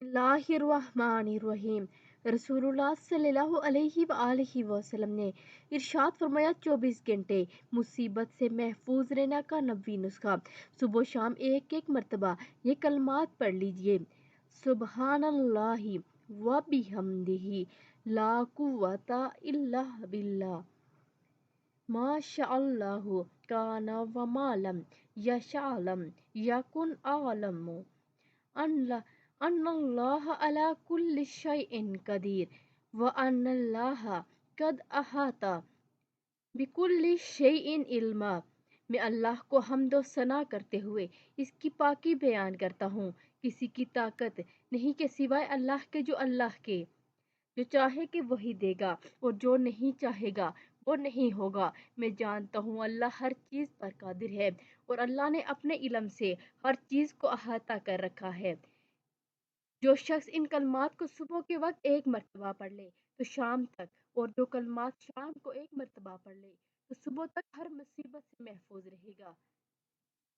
बिस्मिल्लाहिर्रहमानिर्रहीम। रसूलुल्लाह सल्लल्लाहु अलैहि वआलिहि वसल्लम ने इरशाद फरमाया, 24 घंटे मुसीबत से महफूज रहने का 90 नुस्खा। सुबह शाम एक एक मर्तबा ये कलमात पढ़ लीजिए। सुबहानल्लाहि व बिहम्दिही, ला कुव्वता इल्ला बिल्लाह, माशाअल्लाहु काना व मालम यशालम यकुन आलम, अन्नल्लाह अला कुल्लि शैइन कदीर व अन्नल्लाह कद अहाता बिकुल्लि शैइन इल्मा। मैं अल्लाह को हम्द व सना करते हुए इसकी पाकी बयान करता हूँ। किसी की ताकत नहीं के सिवाय अल्लाह के, जो चाहे कि वही देगा और जो नहीं चाहेगा वो नहीं होगा। मैं जानता हूँ अल्लाह हर चीज़ पर कादिर है और अल्लाह ने अपने इल्म से हर चीज़ को अहाता कर रखा है। जो शख्स इन कलमात को सुबह के वक्त एक मरतबा पढ़ ले तो शाम तक, और जो कलमात शाम को एक मरतबा पढ़ ले तो सुबह तक हर मुसीबत से महफूज रहेगा।